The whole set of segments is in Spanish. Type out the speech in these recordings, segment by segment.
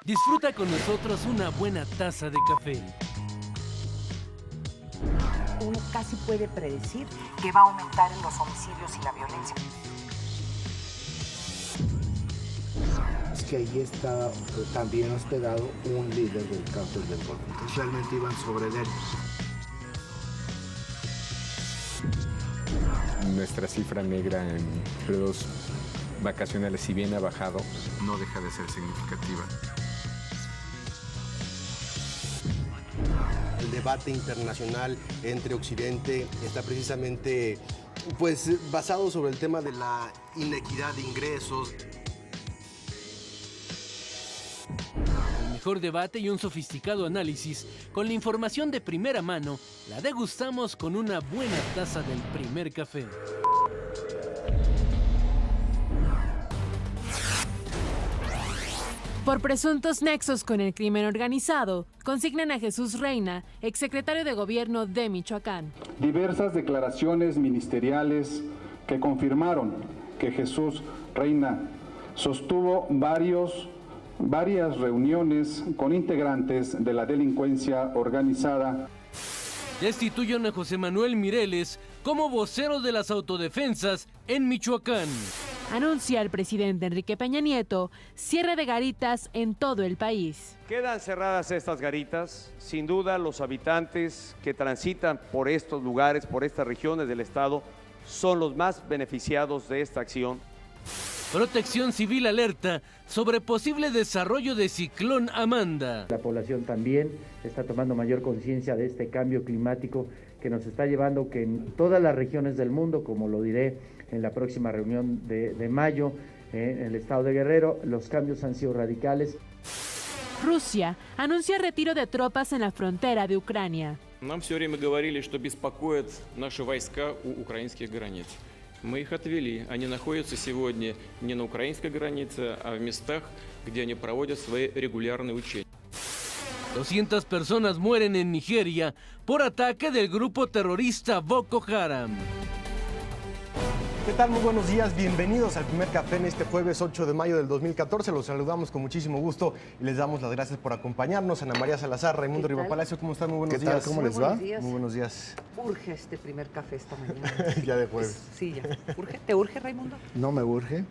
Disfruta con nosotros una buena taza de café. Uno casi puede predecir que va a aumentar en los homicidios y la violencia. Es que ahí está también hospedado un líder del cártel del Golfo. Entonces realmente iban sobre él. Nuestra cifra negra en periodos vacacionales, si bien ha bajado, no deja de ser significativa. El debate internacional entre Occidente está precisamente basado sobre el tema de la inequidad de ingresos. El mejor debate y un sofisticado análisis con la información de primera mano la degustamos con una buena taza del primer café. Por presuntos nexos con el crimen organizado, consignan a Jesús Reina, exsecretario de Gobierno de Michoacán. Diversas declaraciones ministeriales que confirmaron que Jesús Reina sostuvo varias reuniones con integrantes de la delincuencia organizada. Destituyen a José Manuel Mireles como vocero de las autodefensas en Michoacán. Anuncia el presidente Enrique Peña Nieto cierre de garitas en todo el país. Quedan cerradas estas garitas. Sin duda, los habitantes que transitan por estos lugares, por estas regiones del estado, son los más beneficiados de esta acción. Protección Civil alerta sobre posible desarrollo de ciclón Amanda. La población también está tomando mayor conciencia de este cambio climático que nos está llevando que en todas las regiones del mundo, como lo diré en la próxima reunión de mayo en el estado de Guerrero, los cambios han sido radicales. Rusia anuncia retiro de tropas en la frontera de Ucrania. Нам все время говорили, что беспокоят наши войска у украинских границ. Мы их отвели. Они находятся сегодня не на украинской границе, а в местах, где они проводят свои регулярные учения. 200 personas mueren en Nigeria por ataque del grupo terrorista Boko Haram. ¿Qué tal? Muy buenos días, bienvenidos al primer café en este jueves 8 de mayo del 2014. Los saludamos con muchísimo gusto y les damos las gracias por acompañarnos. Ana María Salazar, Raimundo Rivapalacio, ¿cómo están? Muy buenos días. ¿Cómo les va? Muy buenos días. Urge este primer café esta mañana. Ya de jueves. Sí, ya. ¿Te urge, Raimundo? No me urge,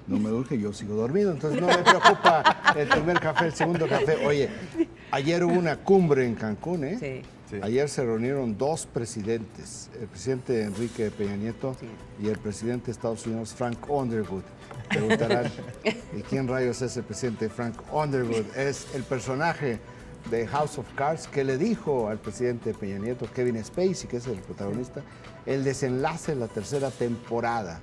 yo sigo dormido, entonces no me preocupa el primer café, el segundo café. Oye, ayer hubo una cumbre en Cancún, ¿eh? Sí. Sí. Ayer se reunieron dos presidentes, el presidente Enrique Peña Nieto y el presidente de Estados Unidos, Frank Underwood. Preguntarán, ¿y quién rayos es el presidente Frank Underwood? Es el personaje de House of Cards que le dijo al presidente Peña Nieto, Kevin Spacey, que es el protagonista, el desenlace de la tercera temporada.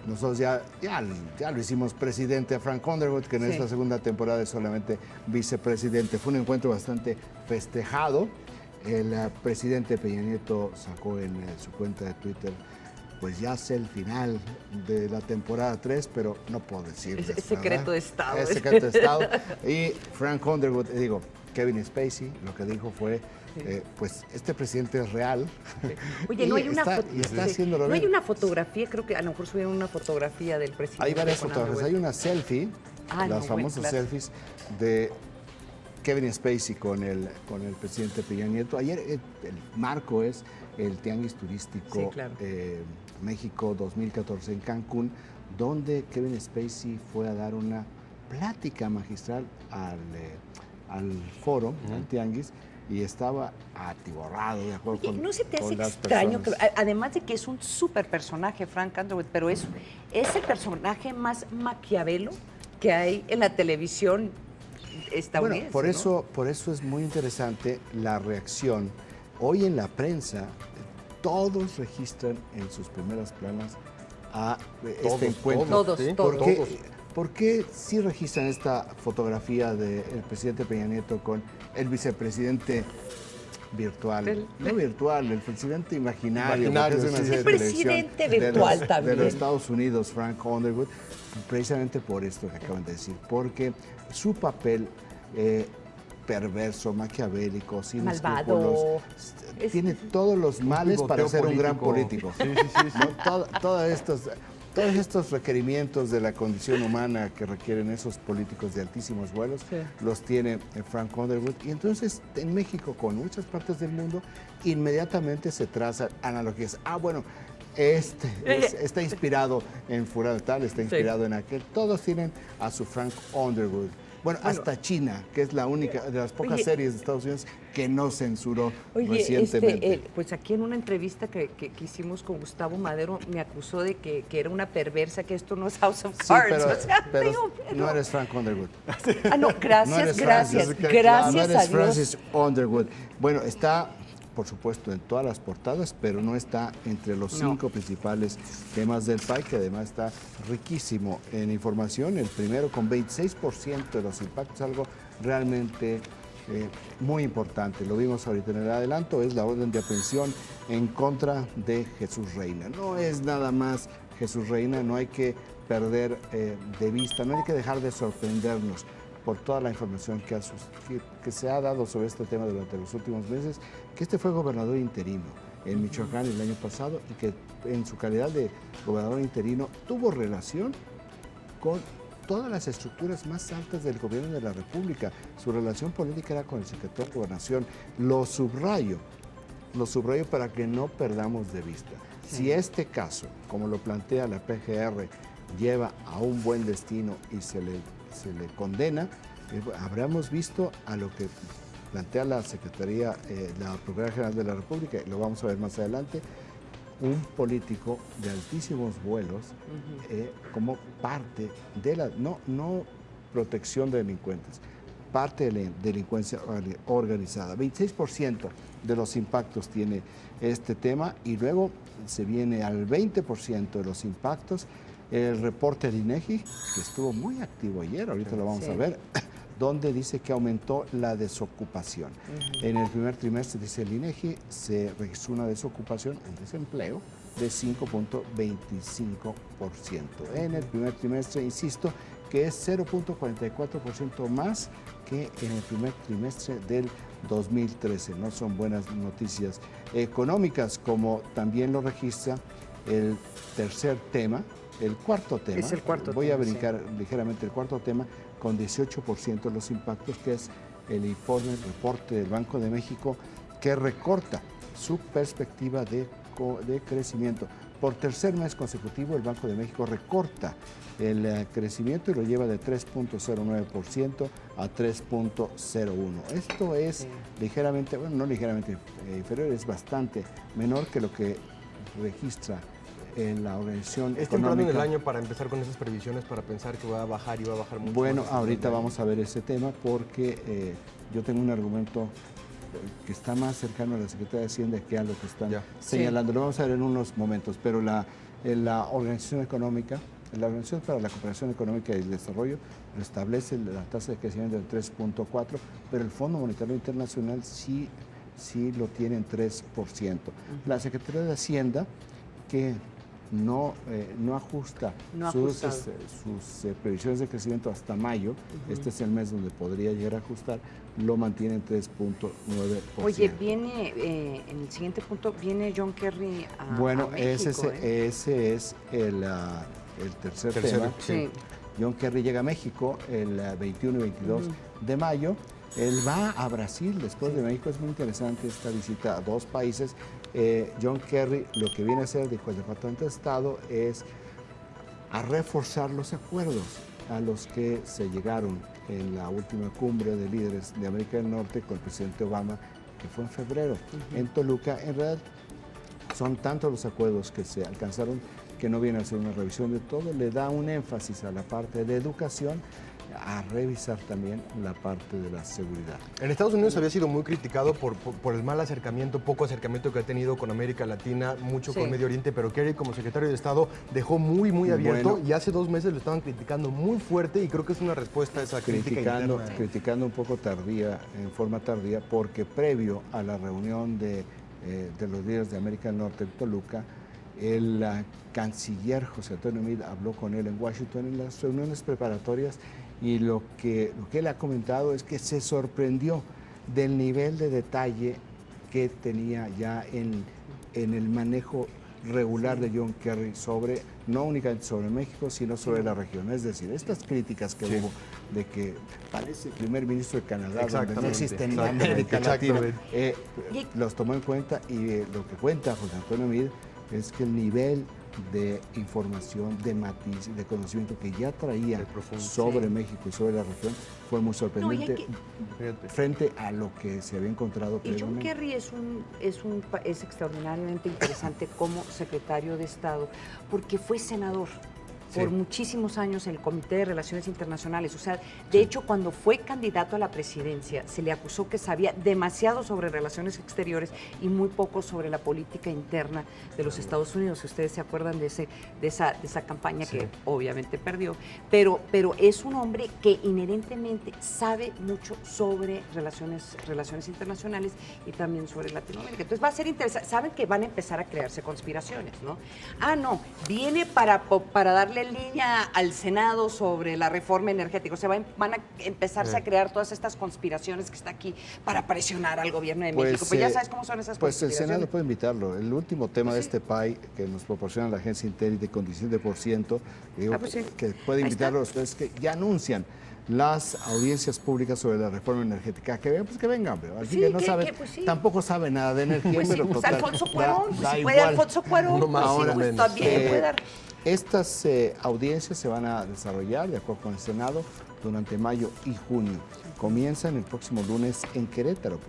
Nosotros ya lo hicimos presidente a Frank Underwood, que en esta segunda temporada es solamente vicepresidente. Fue un encuentro bastante festejado. El presidente Peña Nieto sacó en su cuenta de Twitter, pues ya sé el final de la temporada 3, pero no puedo decirles. Es secreto de Estado. Es secreto de Estado. Y Frank Underwood, Kevin Spacey, lo que dijo fue, pues este presidente es real. Oye, no hay no hay una fotografía, creo que a lo mejor subieron una fotografía del presidente. Hay varias fotografías, hay una selfie, las famosas selfies de Kevin Spacey con el presidente Peña Nieto. Ayer el marco es el Tianguis Turístico México 2014 en Cancún, donde Kevin Spacey fue a dar una plática magistral al foro, al Tianguis, y estaba atiborrado de acuerdo con ¿No se te hace las extraño, personas? que, además de que es un súper personaje, Frank Underwood, pero es el personaje más maquiavelo que hay en la televisión estadounidense? Bueno, por eso es muy interesante la reacción. Hoy en la prensa, todos registran en sus primeras planas a este encuentro. Todos. ¿Por qué sí registran esta fotografía del presidente Peña Nieto con el vicepresidente virtual? No virtual, el presidente imaginario. El presidente virtual también. De los Estados Unidos, Frank Underwood, precisamente por esto que acaban de decir, porque su papel perverso, maquiavélico, sin malvado, tiene todos los males para ser un gran político. Sí. ¿No? Todas estas Todos estos requerimientos de la condición humana que requieren esos políticos de altísimos vuelos, los tiene Frank Underwood. Y entonces en México, con muchas partes del mundo, inmediatamente se trazan analogías. Bueno, está inspirado en fulano tal, está inspirado en aquel. Todos tienen a su Frank Underwood. Bueno, hasta China, que es la única de las pocas series de Estados Unidos que no censuró recientemente. Pues aquí en una entrevista que hicimos con Gustavo Madero, me acusó de que era una perversa, que esto no es House of Cards. Pero no eres Frank Underwood. No, gracias, gracias No eres a Dios. Francis Underwood. Bueno, está, por supuesto, en todas las portadas, pero no está entre los 5 principales temas del país, que además está riquísimo en información. El primero con 26% de los impactos, algo realmente muy importante. Lo vimos ahorita en el adelanto, es la orden de aprehensión en contra de Jesús Reina. No es nada más Jesús Reina, no hay que perder de vista, no hay que dejar de sorprendernos por toda la información que se ha dado sobre este tema durante los últimos meses, que este fue gobernador interino en Michoacán el año pasado y que en su calidad de gobernador interino tuvo relación con todas las estructuras más altas del gobierno de la República. Su relación política era con el secretario de Gobernación. Lo subrayo para que no perdamos de vista. Si este caso, como lo plantea la PGR, lleva a un buen destino y se le condena, habremos visto a lo que plantea la Secretaría, la Procuraduría General de la República, y lo vamos a ver más adelante, un político de altísimos vuelos como parte de la, no protección de delincuentes, parte de la delincuencia organizada. 26% de los impactos tiene este tema y luego se viene al 20% de los impactos el reporte de INEGI, que estuvo muy activo ayer, ahorita lo vamos a ver, donde dice que aumentó la desocupación. En el primer trimestre, dice el INEGI, se registró una desocupación, un desempleo, de 5.25%. En el primer trimestre, insisto, que es 0.44% más que en el primer trimestre del 2013. No son buenas noticias económicas, como también lo registra el tercer tema. El cuarto tema, es el cuarto voy a tema, brincar ligeramente el cuarto tema, con 18% de los impactos, que es el informe, el reporte del Banco de México, que recorta su perspectiva de crecimiento. Por tercer mes consecutivo, el Banco de México recorta el crecimiento y lo lleva de 3.09% a 3.01%. Esto es ligeramente, bueno, no ligeramente inferior, es bastante menor que lo que registra en la organización económica. ¿Es temprano en el año para empezar con esas previsiones, para pensar que va a bajar y va a bajar mucho? Bueno, ahorita vamos a ver ese tema porque yo tengo un argumento que está más cercano a la Secretaría de Hacienda que a lo que están señalando. Lo vamos a ver en unos momentos, pero la Organización Económica, la Organización para la Cooperación Económica y el Desarrollo establece la tasa de crecimiento del 3.4%, pero el Fondo Monetario Internacional sí lo tiene en 3%. La Secretaría de Hacienda, que no ajusta sus previsiones de crecimiento hasta mayo, este es el mes donde podría llegar a ajustar, lo mantiene en 3.9%. Oye, viene, en el siguiente punto, viene John Kerry a México. Ese es el tercer tema. Sí. John Kerry llega a México el 21 y 22 de mayo. Él va a Brasil después de México. Es muy interesante esta visita a dos países. John Kerry lo que viene a hacer, dijo el Departamento de Estado, es a reforzar los acuerdos a los que se llegaron en la última cumbre de líderes de América del Norte con el presidente Obama, que fue en febrero en Toluca. En realidad son tantos los acuerdos que se alcanzaron que no viene a hacer una revisión de todo, le da un énfasis a la parte de educación, a revisar también la parte de la seguridad. En Estados Unidos había sido muy criticado por el mal acercamiento, poco acercamiento que ha tenido con América Latina, mucho con Medio Oriente, pero Kerry como secretario de Estado dejó muy abierto, y hace 2 meses lo estaban criticando muy fuerte y creo que es una respuesta a esa crítica interna. Criticando un poco tardía, en forma tardía, porque previo a la reunión de los líderes de América del Norte en Toluca, el canciller José Antonio Meade habló con él en Washington en las reuniones preparatorias, y lo que él ha comentado es que se sorprendió del nivel de detalle que tenía ya en el manejo regular de John Kerry sobre, no únicamente sobre México, sino sobre la región. Es decir, estas críticas que hubo de que parece el primer ministro de Canadá, donde no existe en América Latina, los tomó en cuenta, y lo que cuenta José Antonio Meade es que el nivel de información, de matiz, de conocimiento que ya traía sobre México y sobre la región fue muy sorprendente frente a lo que se había encontrado previamente. Y John Kerry es extraordinariamente interesante como secretario de Estado porque fue senador por muchísimos años en el Comité de Relaciones Internacionales. O sea, de hecho, cuando fue candidato a la presidencia, se le acusó que sabía demasiado sobre relaciones exteriores y muy poco sobre la política interna de los Estados Unidos. Si ustedes se acuerdan de esa campaña que obviamente perdió, pero es un hombre que inherentemente sabe mucho sobre relaciones internacionales y también sobre Latinoamérica. Entonces va a ser interesante. Saben que van a empezar a crearse conspiraciones, ¿no? No, viene para darle línea al Senado sobre la reforma energética. O sea, van a empezarse a crear todas estas conspiraciones que está aquí para presionar al gobierno de México. Pues ya sabes cómo son esas conspiraciones. Pues el Senado puede invitarlo. El último tema de este PAI que nos proporciona la agencia Intel de condición de por ciento, digo, que puede invitarlo a ustedes, que ya anuncian las audiencias públicas sobre la reforma energética. Que vean, pues que vengan, así que no saben, tampoco sabe nada de energía, pero total, Alfonso Cuarón, puede Alfonso Cuarón, ahora pues también puede dar. Estas audiencias se van a desarrollar, de acuerdo con el Senado, durante mayo y junio. Comienzan el próximo lunes en Querétaro,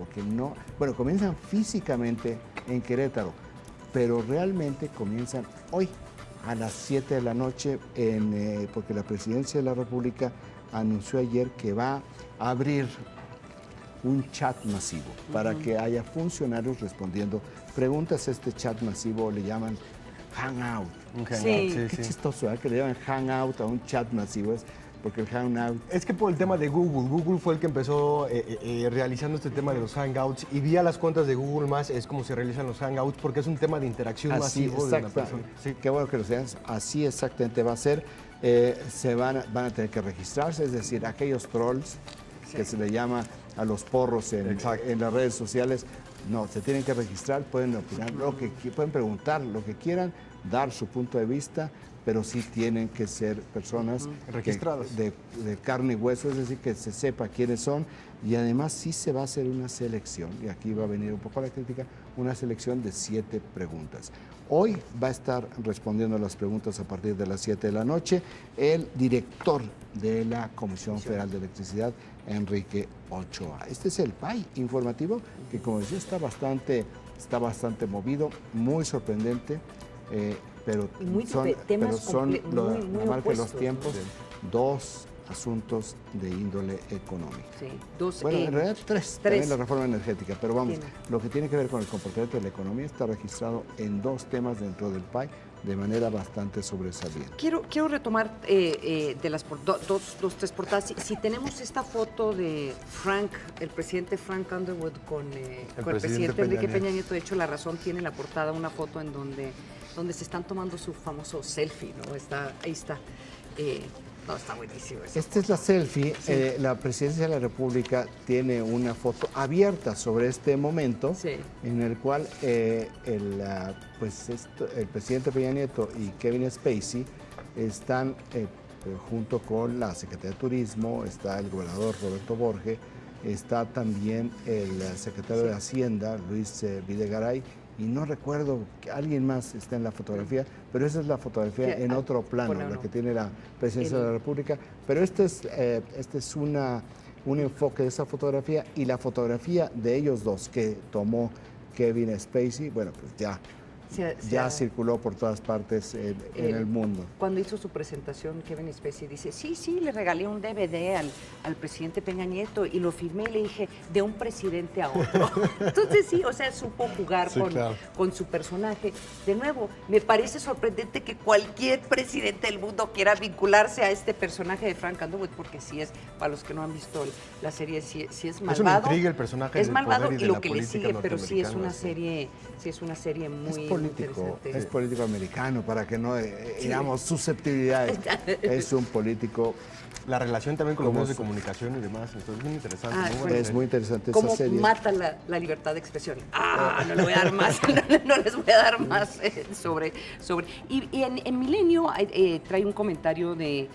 comienzan físicamente en Querétaro, pero realmente comienzan hoy a las 7 de la noche, porque la Presidencia de la República anunció ayer que va a abrir un chat masivo para que haya funcionarios respondiendo preguntas. Este chat masivo le llaman Hangout. Qué chistoso, ¿eh? Que le llaman Hangout a un chat masivo, porque el Hangout... Es que por el tema de Google. Google fue el que empezó realizando este tema de los Hangouts, y vía las cuentas de Google Más es como se realizan los Hangouts, porque es un tema de interacción masivo de una persona. Sí, qué bueno que lo sean. Así exactamente va a ser. Van a tener que registrarse, es decir, aquellos trolls que se le llama a los porros en las redes sociales, no, se tienen que registrar, pueden opinar, pueden preguntar lo que quieran, dar su punto de vista, pero sí tienen que ser personas registradas de carne y hueso, es decir, que se sepa quiénes son, y además sí se va a hacer una selección, y aquí va a venir un poco la crítica, una selección de 7 preguntas. Hoy va a estar respondiendo a las preguntas a partir de las 7 de la noche el director de la Comisión Federal de Electricidad, Enrique Ochoa. Este es el PAI informativo que, como decía, está bastante movido, muy sorprendente, pero son la marca de los tiempos, 2 asuntos de índole económica. Bueno, en realidad 3, también la reforma energética, pero vamos, lo que tiene que ver con el comportamiento de la economía está registrado en 2 temas dentro del PAI de manera bastante sobresaliente. Quiero retomar de las dos 3 portadas. Si tenemos esta foto de el presidente Frank Underwood con el presidente Enrique Peña Nieto. De hecho, La Razón tiene en la portada una foto en donde se están tomando su famoso selfie, ¿no? Ahí está. Está buenísimo eso. Esta es la selfie. La Presidencia de la República tiene una foto abierta sobre este momento, en el cual el presidente Peña Nieto y Kevin Spacey están junto con la Secretaría de Turismo, está el gobernador Roberto Borge, está también el secretario de Hacienda, Luis Videgaray, y no recuerdo que alguien más está en la fotografía, pero esa es la fotografía en otro plano, la que tiene la Presidencia de la República. Pero este es un enfoque de esa fotografía, y la fotografía de ellos dos que tomó Kevin Spacey, bueno, pues ya circuló por todas partes en el mundo. Cuando hizo su presentación, Kevin Spacey dice, sí, le regalé un DVD al presidente Peña Nieto y lo firmé y le dije, de un presidente a otro. Entonces sí, o sea, supo jugar con su personaje. De nuevo, me parece sorprendente que cualquier presidente del mundo quiera vincularse a este personaje de Frank Underwood, porque sí es, para los que no han visto la serie, sí es malvado. Es una intriga el personaje. Es malvado y lo que le sigue, pero sí es una serie muy político americano, para que no digamos susceptibilidades. Es un político. La relación también con los medios de comunicación y demás, entonces es muy interesante. Es muy interesante esa ¿Cómo serie. mata la libertad de expresión? No le voy a dar más, no les voy a dar más sobre. Y en Milenio trae un comentario de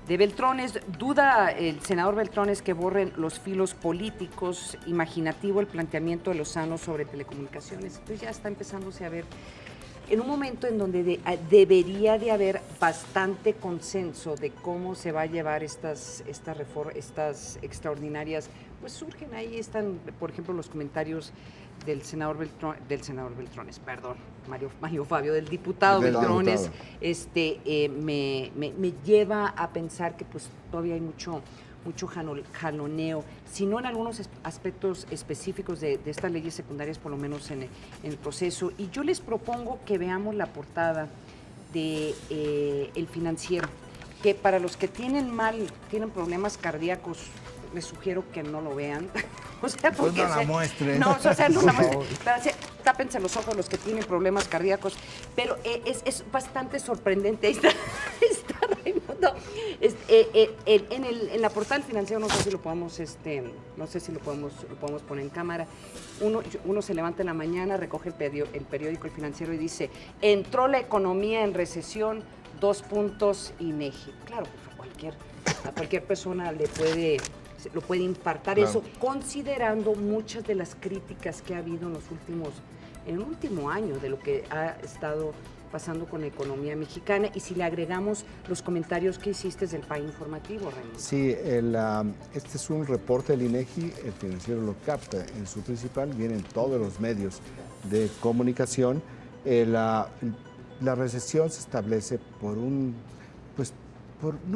Beltrones. Duda el senador Beltrones que borren los filos políticos, imaginativo el planteamiento de Lozano sobre telecomunicaciones. Entonces ya está empezándose a ver en un momento en donde debería de haber bastante consenso de cómo se va a llevar estas extraordinarias, pues surgen ahí, están, por ejemplo, los comentarios del senador Beltrones, perdón, Mario Fabio, del diputado Beltrones, me lleva a pensar que pues todavía hay mucho jaloneo, si no en algunos aspectos específicos de estas leyes secundarias, por lo menos en el proceso. Y yo les propongo que veamos la portada de El Financiero, que para los que tienen problemas cardíacos, les sugiero que no lo vean. O sea, porque pues no la muestren. No, o sea, no la muestren. Tápense los ojos los que tienen problemas cardíacos. Pero es bastante sorprendente. Ahí está Raimundo. En la portada del Financiero, no sé si lo podemos, lo podemos poner en cámara. Uno se levanta en la mañana, recoge el periódico El Financiero y dice: entró la economía en recesión, 2 puntos INEGI. Claro, pues a cualquier persona lo puede impactar, claro. Eso, considerando muchas de las críticas que ha habido en el último año de lo que ha estado pasando con la economía mexicana, y si le agregamos los comentarios que hiciste del PAI informativo, Raimundo. Sí, este es un reporte del INEGI, El Financiero lo capta en su principal, vienen todos los medios de comunicación. La recesión se establece por no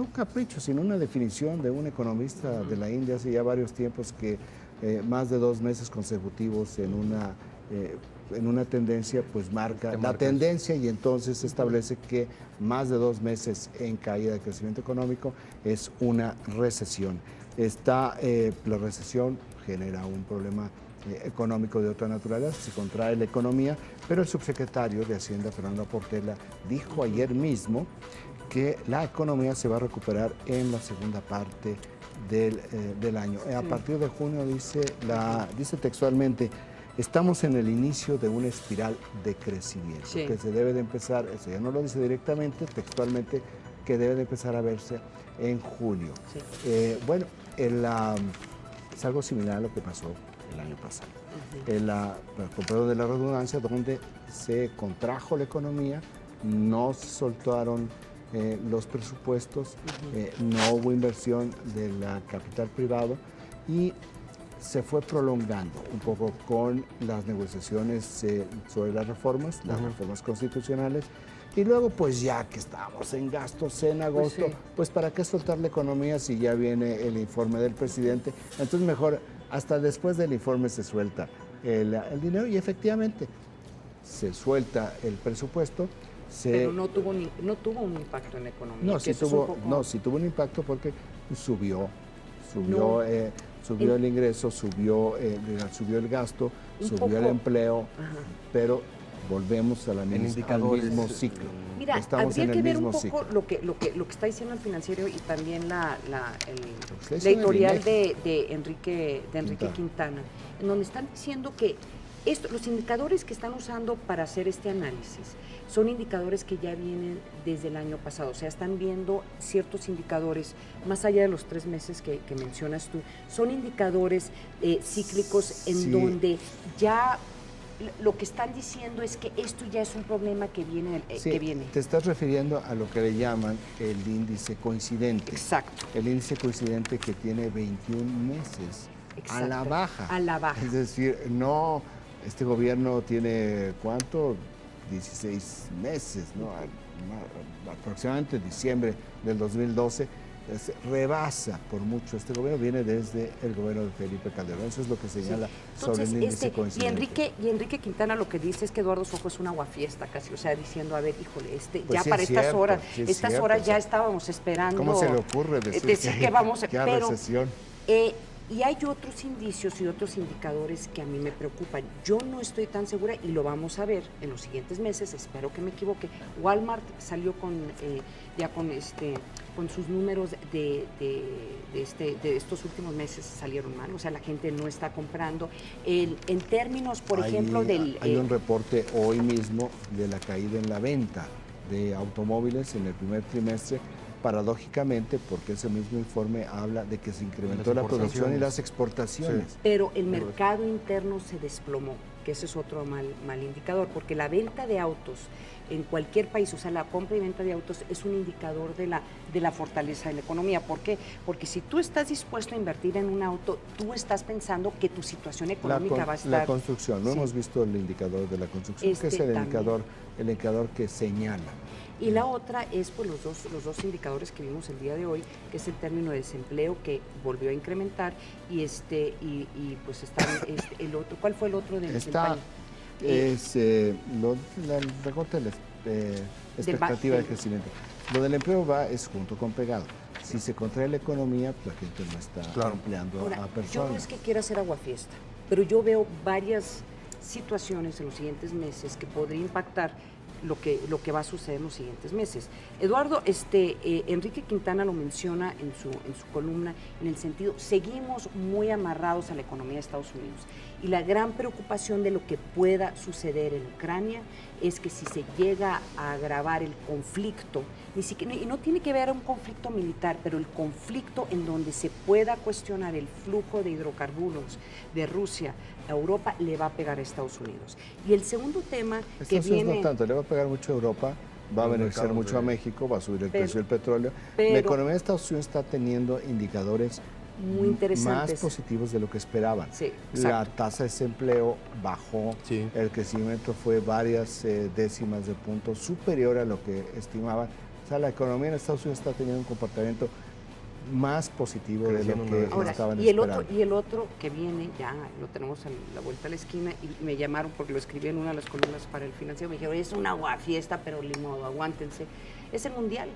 un capricho, sino una definición de un economista de la India hace ya varios tiempos, que más de 2 meses consecutivos en una tendencia, pues marca la tendencia, y entonces se establece que más de 2 meses en caída de crecimiento económico es una recesión. La recesión genera un problema económico de otra naturaleza, se contrae la economía, pero el subsecretario de Hacienda, Fernando Portela, dijo ayer mismo que la economía se va a recuperar en la segunda parte del año. Sí. A partir de junio, dice textualmente, estamos en el inicio de una espiral de crecimiento, sí, que se debe de empezar, eso ya no lo dice directamente, textualmente, que debe de empezar a verse en junio. Sí. Es algo similar a lo que pasó el año pasado. Con perdón de la redundancia, donde se contrajo la economía, no se soltaron los presupuestos, no hubo inversión del capital privado y se fue prolongando un poco con las negociaciones sobre las reformas constitucionales, y luego pues ya que estábamos en gastos en agosto, pues para qué soltar la economía si ya viene el informe del presidente. Entonces mejor hasta después del informe se suelta el dinero, y efectivamente se suelta el presuesto. Pero no tuvo un impacto en la economía. No, sí tuvo un impacto porque subió el ingreso, subió el gasto, subió el empleo, pero volvemos al mismo ciclo. Mira, habría que ver un poco lo que está diciendo El Financiero, y también la editorial de Enrique Quintana, en donde están diciendo que los indicadores que están usando para hacer este análisis son indicadores que ya vienen desde el año pasado. O sea, están viendo ciertos indicadores, más allá de los 3 meses que mencionas tú, son indicadores cíclicos en donde ya lo que están diciendo es que esto ya es un problema que viene. Te estás refiriendo a lo que le llaman el índice coincidente. Exacto. El índice coincidente que tiene 21 meses. Exacto. A la baja. Es decir, no, este gobierno tiene, ¿cuánto? 16 meses, ¿no? Aproximadamente diciembre del 2012, rebasa por mucho. Este gobierno viene desde el gobierno de Felipe Calderón. Eso es lo que señala sobre el índice coincidente. Y Enrique Quintana lo que dice es que Eduardo Sojo es un aguafiesta casi, o sea, diciendo, a ver, híjole, pues ya sí, para estas horas, cierto, ya estábamos esperando. ¿Cómo se le ocurre decir que vamos, que hay recesión? Y hay otros indicios y otros indicadores que a mí me preocupan. Yo no estoy tan segura y lo vamos a ver en los siguientes meses, espero que me equivoque. Walmart salió con sus números de estos últimos meses salieron mal, o sea, la gente no está comprando. En términos, por ejemplo, Hay un reporte hoy mismo de la caída en la venta de automóviles en el primer trimestre, paradójicamente, porque ese mismo informe habla de que se incrementó la producción y las exportaciones. Sí. Pero el mercado interno se desplomó, que ese es otro mal indicador, porque la venta de autos en cualquier país, o sea, la compra y venta de autos es un indicador de la fortaleza de la economía. ¿Por qué? Porque si tú estás dispuesto a invertir en un auto, tú estás pensando que tu situación económica va a estar... La construcción, no hemos visto el indicador de la construcción, que es el indicador que señala. Y la otra es pues, los dos indicadores que vimos el día de hoy, que es el término de desempleo que volvió a incrementar y pues está el otro. ¿Cuál fue el otro del país? Es la recorte de la expectativa de crecimiento. Lo del empleo es junto con pegado. Si se contrae la economía, pues la gente no está empleando a personas. Yo no es que quiera hacer aguafiesta, pero yo veo varias situaciones en los siguientes meses que podría impactar lo que va a suceder en los siguientes meses. Eduardo, Enrique Quintana lo menciona en su columna, en el sentido, seguimos muy amarrados a la economía de Estados Unidos y la gran preocupación de lo que pueda suceder en Ucrania es que si se llega a agravar el conflicto, y no tiene que ver un conflicto militar, pero el conflicto en donde se pueda cuestionar el flujo de hidrocarburos de Rusia a Europa, le va a pegar a Estados Unidos. Y el segundo tema que viene... No tanto, le va a pegar mucho a Europa, va a beneficiar mucho a México, va a subir el precio del petróleo. La economía de Estados Unidos está teniendo indicadores muy interesantes, más positivos de lo que esperaban. Sí, la tasa de desempleo bajó, el crecimiento fue varias décimas de punto superior a lo que estimaban. O sea, la economía en Estados Unidos está teniendo un comportamiento más positivo de lo que estaban esperando. Y el otro que viene, ya lo tenemos a la vuelta a la esquina, y me llamaron porque lo escribí en una de las columnas para el Financiero, me dijeron, es una aguafiesta, pero ni modo, aguántense. Es el Mundial.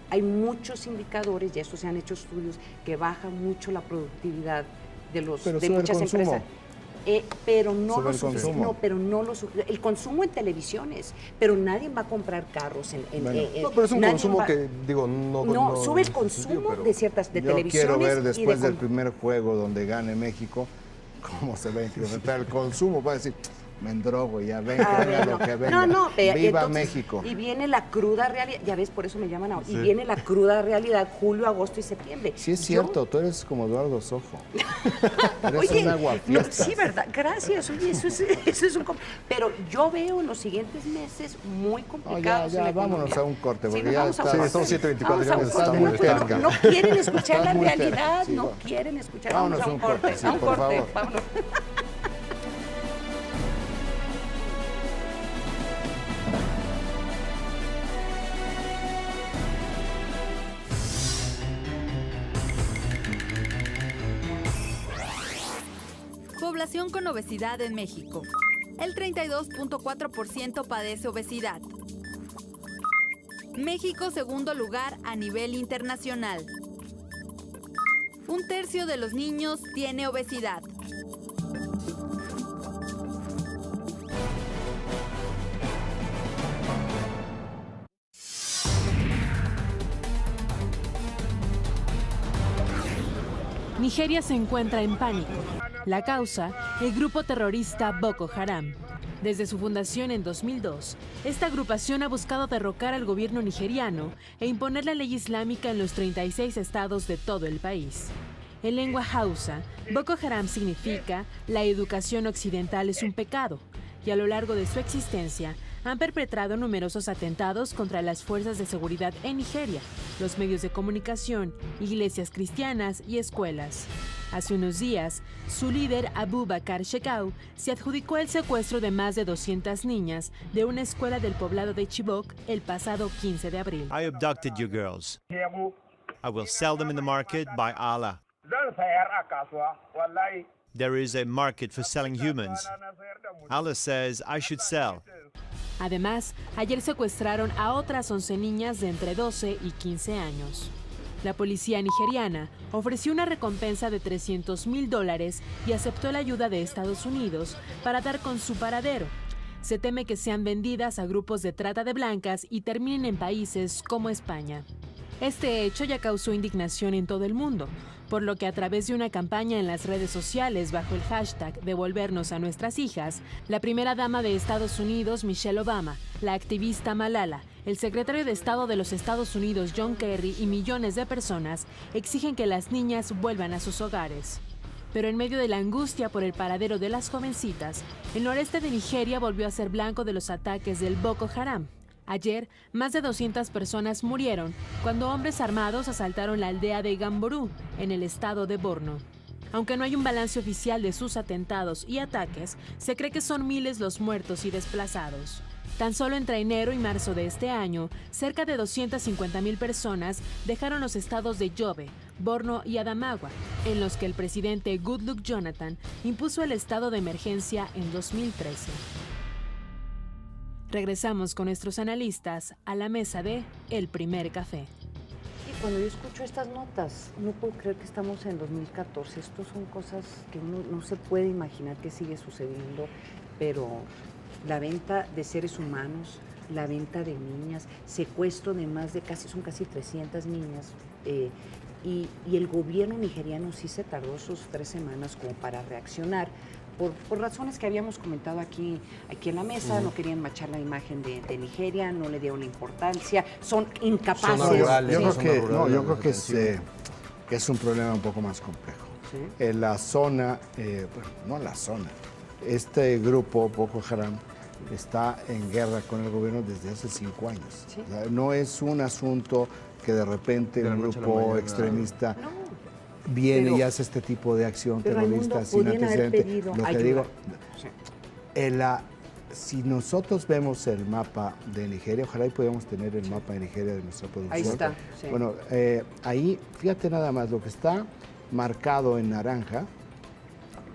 Hay muchos indicadores, y estos se han hecho estudios, que baja mucho la productividad de muchas empresas. Pero no el consumo en televisiones, pero nadie va a comprar carros pero es un consumo que no sube el consumo de ciertas televisiones. Quiero ver después del primer juego donde gane México cómo se va a incrementar el consumo, va a decir, me endrogo, ya venga lo que venga. Viva México. Y viene la cruda realidad, ya ves, por eso me llaman ahora, y viene la cruda realidad, julio, agosto y septiembre. Sí, es cierto, tú eres como Eduardo Sojo. Eres una aguafiesta. Sí, verdad, gracias, oye, eso es un... Pero yo veo en los siguientes meses muy complicados. Ya, vámonos a un corte, porque ya son 7:24, ya estás muy cerca. No quieren escuchar la realidad, no quieren escuchar. Vámonos a un corte, sí, por favor. Vámonos. Población con obesidad en México. El 32.4% padece obesidad. México, segundo lugar a nivel internacional. 1/3 de los niños tiene obesidad. Nigeria se encuentra en pánico. La causa, el grupo terrorista Boko Haram. Desde su fundación en 2002, esta agrupación ha buscado derrocar al gobierno nigeriano e imponer la ley islámica en los 36 estados de todo el país. En lengua hausa, Boko Haram significa la educación occidental es un pecado, y a lo largo de su existencia han perpetrado numerosos atentados contra las fuerzas de seguridad en Nigeria, los medios de comunicación, iglesias cristianas y escuelas. Hace unos días, su líder Abubakar Shekau se adjudicó el secuestro de más de 200 niñas de una escuela del poblado de Chibok el pasado 15 de abril. I abducted you girls. I will sell them in the market by Allah. There is a market for selling humans. Allah says I should sell. Además, ayer secuestraron a otras 11 niñas de entre 12 y 15 años. La policía nigeriana ofreció una recompensa de $300,000 y aceptó la ayuda de Estados Unidos para dar con su paradero. Se teme que sean vendidas a grupos de trata de blancas y terminen en países como España. Este hecho ya causó indignación en todo el mundo, por lo que a través de una campaña en las redes sociales bajo el hashtag Devolvernos a nuestras hijas, la primera dama de Estados Unidos, Michelle Obama, la activista Malala, el secretario de Estado de los Estados Unidos, John Kerry, y millones de personas exigen que las niñas vuelvan a sus hogares. Pero en medio de la angustia por el paradero de las jovencitas, el noreste de Nigeria volvió a ser blanco de los ataques del Boko Haram. Ayer, más de 200 personas murieron cuando hombres armados asaltaron la aldea de Gamború, en el estado de Borno. Aunque no hay un balance oficial de sus atentados y ataques, se cree que son miles los muertos y desplazados. Tan solo entre enero y marzo de este año, cerca de 250,000 personas dejaron los estados de Yobe, Borno y Adamawa, en los que el presidente Goodluck Jonathan impuso el estado de emergencia en 2013. Regresamos con nuestros analistas a la mesa de El Primer Café. Y cuando yo escucho estas notas, no puedo creer que estamos en 2014. Estas son cosas que uno no se puede imaginar que sigue sucediendo, pero la venta de seres humanos, la venta de niñas, secuestro de son casi 300 niñas, y el gobierno nigeriano sí se tardó sus 3 semanas como para reaccionar. Por razones que habíamos comentado aquí en la mesa, no querían manchar la imagen de Nigeria, no le dieron la importancia, son incapaces. Yo creo que es un problema un poco más complejo. ¿Sí? En la zona, este grupo, Boko Haram, está en guerra con el gobierno desde hace 5 años. ¿Sí? O sea, no es un asunto que de repente un grupo extremista viene y hace este tipo de acción terrorista sin antecedentes. Lo que digo, si nosotros vemos el mapa de Nigeria, ojalá y podamos tener el mapa de Nigeria de nuestra producción. Ahí está. Sí. Bueno, ahí, fíjate nada más, lo que está marcado en naranja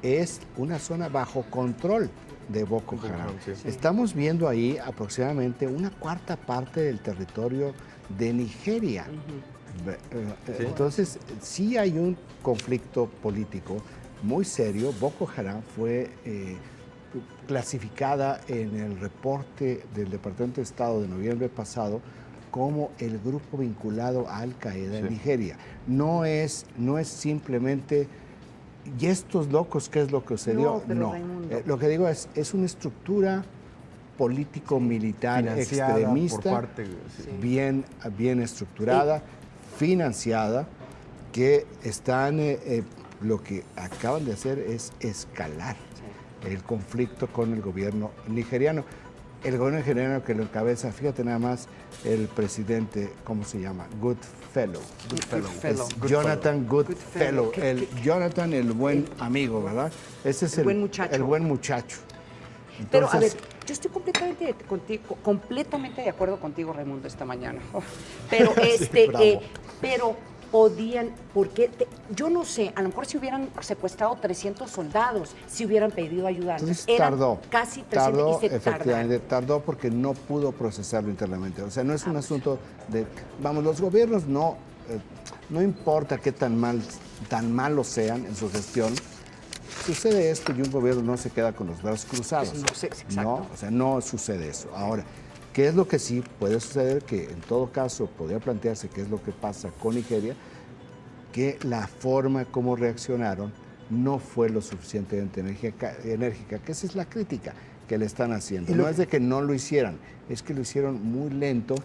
es una zona bajo control de Boko Haram. Sí. Estamos viendo ahí aproximadamente 1/4 parte del territorio de Nigeria. Entonces, sí hay un conflicto político muy serio. Boko Haram fue clasificada en el reporte del Departamento de Estado de noviembre pasado como el grupo vinculado a Al-Qaeda en Nigeria. No es simplemente, ¿y estos locos qué es lo que sucedió? No. Lo que digo es una estructura político-militar extremista, bien estructurada, financiada, que están, lo que acaban de hacer es escalar el conflicto con el gobierno nigeriano. El gobierno nigeriano que lo encabeza, fíjate nada más, el presidente, ¿cómo se llama? Goodfellow. Jonathan Goodfellow. Jonathan, el buen amigo, ¿verdad? Ese es el buen muchacho. Entonces, pero, a ver, yo estoy completamente de acuerdo contigo, Raimundo, esta mañana. Pero, pero podían, porque yo no sé, a lo mejor si hubieran secuestrado 300 soldados, si hubieran pedido ayuda. Tardó. Casi 300 y se efectivamente, tardó porque no pudo procesarlo internamente. O sea, no es un asunto de, los gobiernos no importa qué tan malos sean en su gestión. Sucede esto y un gobierno no se queda con los brazos cruzados. No, o sea, no sucede eso. Ahora, ¿qué es lo que sí puede suceder? Que en todo caso podría plantearse qué es lo que pasa con Nigeria, que la forma como reaccionaron no fue lo suficientemente enérgica, que esa es la crítica que le están haciendo. No es de que no lo hicieran, es que lo hicieron muy lento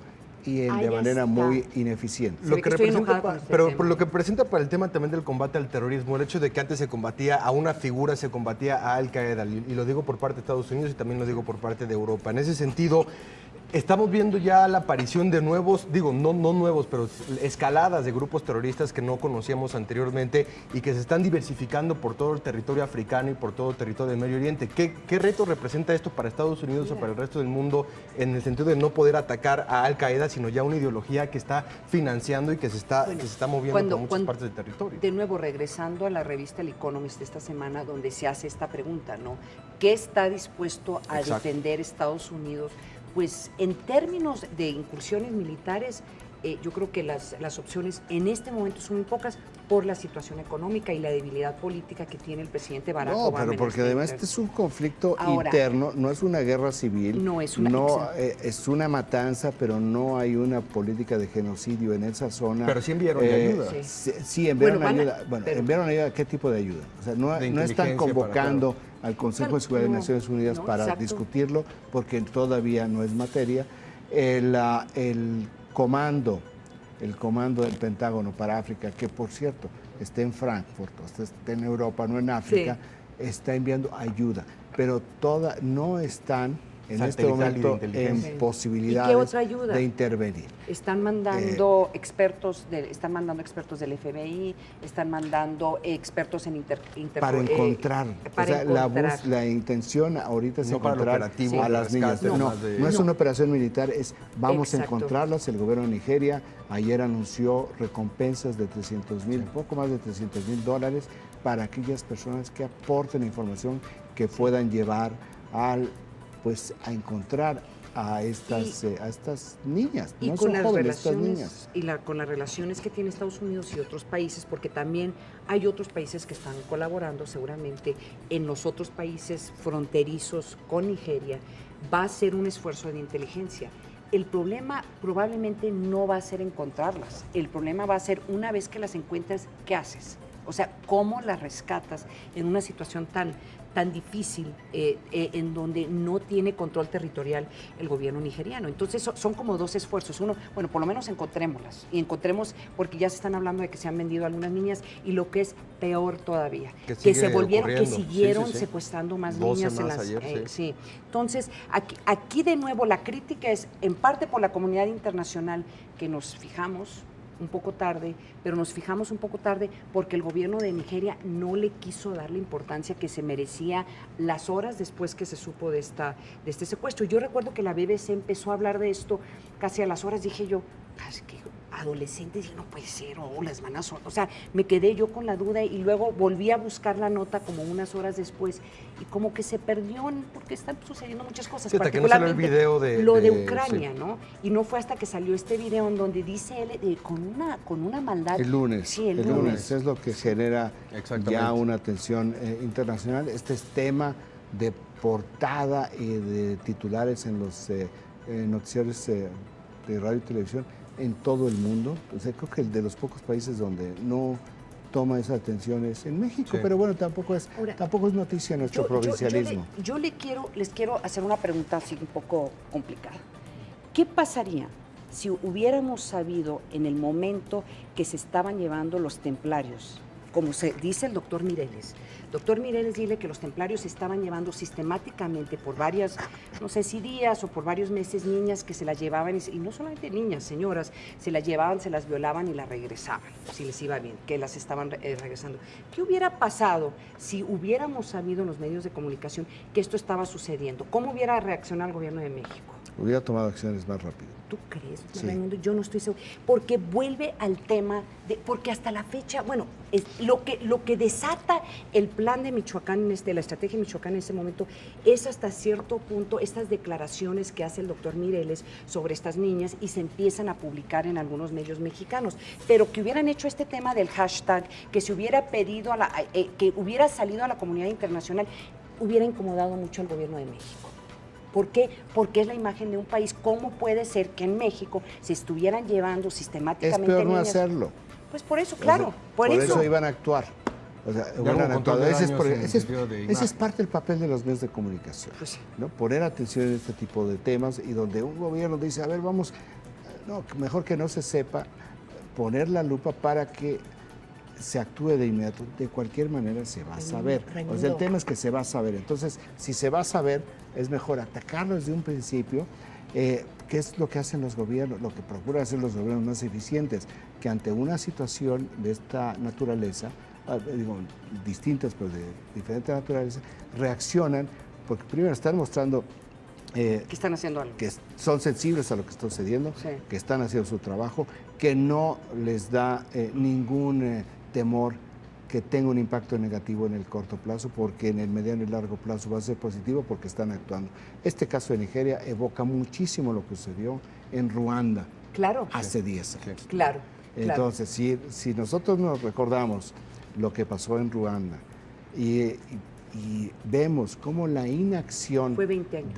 y de manera muy ineficiente. Lo que representa para el tema también del combate al terrorismo, el hecho de que antes se combatía a una figura, se combatía a Al-Qaeda, y lo digo por parte de Estados Unidos y también lo digo por parte de Europa. En ese sentido, estamos viendo ya la aparición de nuevos, no nuevos, pero escaladas de grupos terroristas que no conocíamos anteriormente y que se están diversificando por todo el territorio africano y por todo el territorio del Medio Oriente. ¿Qué reto representa esto para Estados Unidos o para el resto del mundo en el sentido de no poder atacar a Al-Qaeda, sino ya una ideología que está financiando y que se está moviendo por muchas partes del territorio? De nuevo, regresando a la revista El Economist de esta semana, donde se hace esta pregunta, ¿no? ¿Qué está dispuesto a defender Estados Unidos? Pues en términos de incursiones militares, yo creo que las opciones en este momento son muy pocas por la situación económica y la debilidad política que tiene el presidente Barack Obama. No, pero porque además este es un conflicto interno, no es una guerra civil, no es una, es una matanza, pero no hay una política de genocidio en esa zona. Pero sí enviaron ayuda. Sí, enviaron ayuda. Bueno, enviaron ayuda, ¿qué tipo de ayuda? O sea, no están convocando al Consejo de Seguridad de Naciones Unidas para discutirlo, porque todavía no es materia. El comando del Pentágono para África, que por cierto está en Frankfurt, está en Europa, no en África, está enviando ayuda, pero no están en este momento en posibilidades de intervenir. Están mandando expertos del FBI, están mandando expertos en para encontrar. La intención ahorita es encontrar a las niñas. No es una operación militar, es vamos a encontrarlas. El gobierno de Nigeria ayer anunció recompensas de poco más de $300,000 para aquellas personas que aporten información que puedan llevar a encontrar a estas niñas, y no con son las jóvenes, estas relaciones niñas. con las relaciones que tiene Estados Unidos y otros países, porque también hay otros países que están colaborando seguramente en los otros países fronterizos con Nigeria, va a ser un esfuerzo de inteligencia. El problema probablemente no va a ser encontrarlas, el problema va a ser una vez que las encuentras, ¿qué haces? O sea, ¿cómo las rescatas en una situación tan difícil en donde no tiene control territorial el gobierno nigeriano? Entonces son como dos esfuerzos. Uno, bueno, por lo menos encontrémoslas. Y encontremos, porque ya se están hablando de que se han vendido algunas niñas, y lo que es peor todavía, que siguieron secuestrando más niñas. Sí. Entonces, aquí de nuevo la crítica es en parte por la comunidad internacional, que nos fijamos un poco tarde, pero nos fijamos un poco tarde porque el gobierno de Nigeria no le quiso dar la importancia que se merecía las horas después que se supo de este secuestro. Yo recuerdo que la BBC empezó a hablar de esto casi a las horas, dije yo, que adolescentes, y no puede ser, las van a... O sea, me quedé yo con la duda y luego volví a buscar la nota como unas horas después y como que se perdió porque están sucediendo muchas cosas, particularmente que no salió el video lo de Ucrania, ¿no? Y no fue hasta que salió este video en donde dice él con una maldad. El lunes. Sí, el lunes. Es lo que genera ya una atención internacional. Este es tema de portada y de titulares en los noticiarios de radio y televisión en todo el mundo. Entonces, creo que el de los pocos países donde no toma esa atención es en México, pero bueno, tampoco es noticia nuestro provincialismo. Yo les quiero hacer una pregunta así un poco complicada. ¿Qué pasaría si hubiéramos sabido en el momento que se estaban llevando los templarios, como se dice el doctor Mireles? Doctor Mireles dice que los templarios estaban llevando sistemáticamente por varias, no sé si días o por varios meses, niñas que se las llevaban, y no solamente niñas, señoras, se las llevaban, se las violaban y las regresaban, si les iba bien, que las estaban regresando. ¿Qué hubiera pasado si hubiéramos sabido en los medios de comunicación que esto estaba sucediendo? ¿Cómo hubiera reaccionado el gobierno de México? Hubiera tomado acciones más rápido. ¿Tú crees, Raimundo? Sí. Yo no estoy seguro. Porque vuelve al tema porque hasta la fecha, bueno, es lo que desata el plan de Michoacán, la estrategia de Michoacán en este momento, es hasta cierto punto estas declaraciones que hace el doctor Mireles sobre estas niñas y se empiezan a publicar en algunos medios mexicanos. Pero que hubieran hecho este tema del hashtag, que se hubiera pedido que hubiera salido a la comunidad internacional, hubiera incomodado mucho al gobierno de México. ¿Por qué? Porque es la imagen de un país. ¿Cómo puede ser que en México se estuvieran llevando sistemáticamente niñas? Es peor no niñas? Hacerlo. Pues por eso, claro, o sea, por eso iban a actuar. O sea, ese es parte del papel de los medios de comunicación, ¿no? Poner atención en este tipo de temas, y donde un gobierno dice, a ver, vamos, mejor que no se sepa, poner la lupa para que se actúe de inmediato. De cualquier manera se va a saber. O sea, el tema es que se va a saber. Entonces, si se va a saber, es mejor atacarlo desde un principio. ¿Qué es lo que hacen los gobiernos? Lo que procuran hacer los gobiernos más eficientes, que ante una situación de esta naturaleza, distintas pero de diferente naturaleza, reaccionan, porque primero están mostrando que están haciendo algo, que son sensibles a lo que está sucediendo, que están haciendo su trabajo, que no les da ningún temor que tenga un impacto negativo en el corto plazo, porque en el mediano y largo plazo va a ser positivo porque están actuando. Este caso de Nigeria evoca muchísimo lo que sucedió en Ruanda Claro. Hace 10 años. Claro. Entonces, si nosotros nos recordamos lo que pasó en Ruanda y vemos cómo la inacción... Fue 20 años.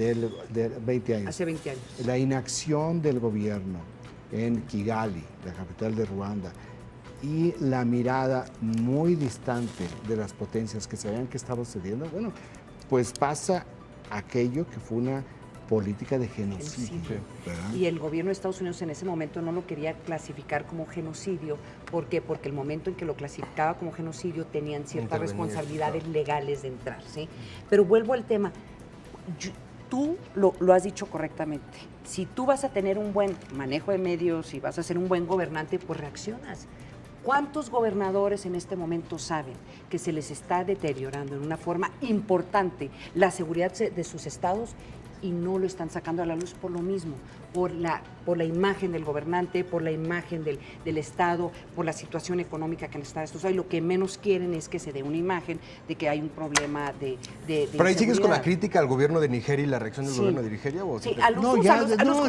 20 años. Hace 20 años. La inacción del gobierno en Kigali, la capital de Ruanda, y la mirada muy distante de las potencias que sabían que estaba sucediendo, bueno, pues pasa aquello que fue una política de genocidio. Y el gobierno de Estados Unidos en ese momento no lo quería clasificar como genocidio. ¿Por qué? Porque el momento en que lo clasificaba como genocidio tenían ciertas responsabilidades legales de entrar, ¿sí? Pero vuelvo al tema. Tú lo has dicho correctamente. Si tú vas a tener un buen manejo de medios y vas a ser un buen gobernante, pues reaccionas. ¿Cuántos gobernadores en este momento saben que se les está deteriorando en una forma importante la seguridad de sus estados y no lo están sacando a la luz por lo mismo? Por la imagen del gobernante, por la imagen del Estado, por la situación económica que está esto. O sea, lo que menos quieren es que se dé una imagen de que hay un problema de ¿Pero ahí sigues con la crítica al gobierno de Nigeria y la reacción del gobierno de Nigeria? ¿O sí,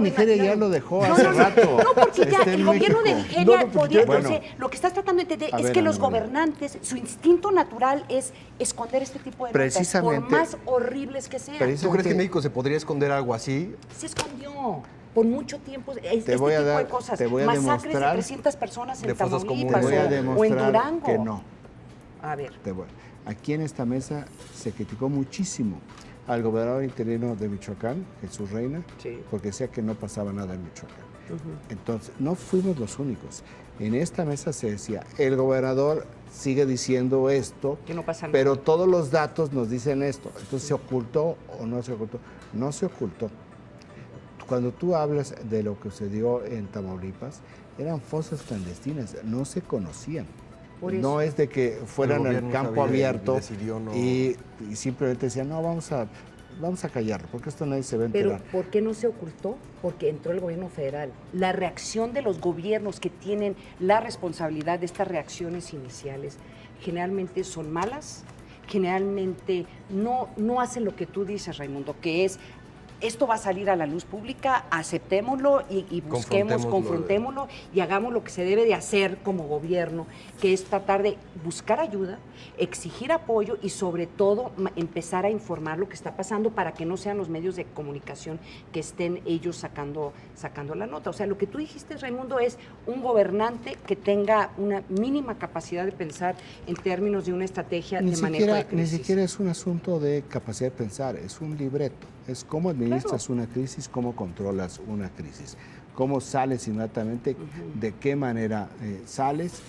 Nigeria ya lo dejó hace rato. No, porque ya el gobierno de Nigeria podía... Bueno, lo que estás tratando de entender es que los gobernantes, su instinto natural es esconder este tipo de notas, por más horribles que sean. ¿Tú crees que en México se podría esconder algo así? Se escondió por mucho tiempo este tipo de cosas. Masacres de 300 personas en Tamaulipas o en Durango. Que no. A ver. Aquí en esta mesa se criticó muchísimo al gobernador interino de Michoacán, Jesús Reina, porque decía que no pasaba nada en Michoacán. Entonces, no fuimos los únicos. En esta mesa se decía, el gobernador sigue diciendo esto, que no pasa nada, pero todos los datos nos dicen esto. Entonces, ¿se ocultó o no se ocultó? No se ocultó. Cuando tú hablas de lo que sucedió en Tamaulipas, eran fosas clandestinas, no se conocían. No es de que fueran al campo abierto y simplemente decían, no, vamos a callarlo, porque esto nadie se va a enterar. Pero ¿por qué no se ocultó? Porque entró el gobierno federal. La reacción de los gobiernos que tienen la responsabilidad de estas reacciones iniciales generalmente son malas, generalmente no hacen lo que tú dices, Raimundo, que es... Esto va a salir a la luz pública, aceptémoslo y busquemos, confrontémoslo y hagamos lo que se debe de hacer como gobierno, que es tratar de buscar ayuda, exigir apoyo y sobre todo empezar a informar lo que está pasando para que no sean los medios de comunicación que estén ellos sacando la nota. O sea, lo que tú dijiste, Raimundo, es un gobernante que tenga una mínima capacidad de pensar en términos de una estrategia de manejo de crisis. Ni siquiera es un asunto de capacidad de pensar, es un libreto. Es cómo administras una crisis, cómo controlas una crisis, cómo sales inmediatamente, de qué manera sales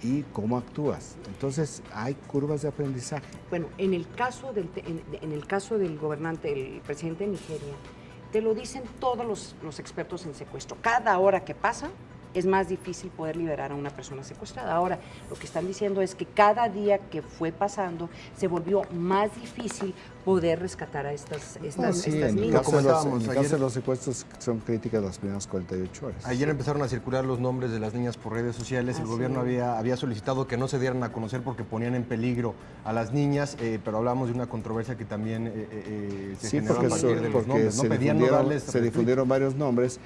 y cómo actúas. Entonces, hay curvas de aprendizaje. Bueno, en el caso del gobernante, el presidente de Nigeria, te lo dicen todos los expertos en secuestro. Cada hora que pasa, es más difícil poder liberar a una persona secuestrada. Ahora, lo que están diciendo es que cada día que fue pasando se volvió más difícil poder rescatar a estas niñas. En el caso de los secuestros son críticas las primeras 48 horas. Ayer empezaron a circular los nombres de las niñas por redes sociales. El gobierno había solicitado que no se dieran a conocer porque ponían en peligro a las niñas, pero hablamos de una controversia que también se generó a partir de los nombres. Se difundieron varios nombres.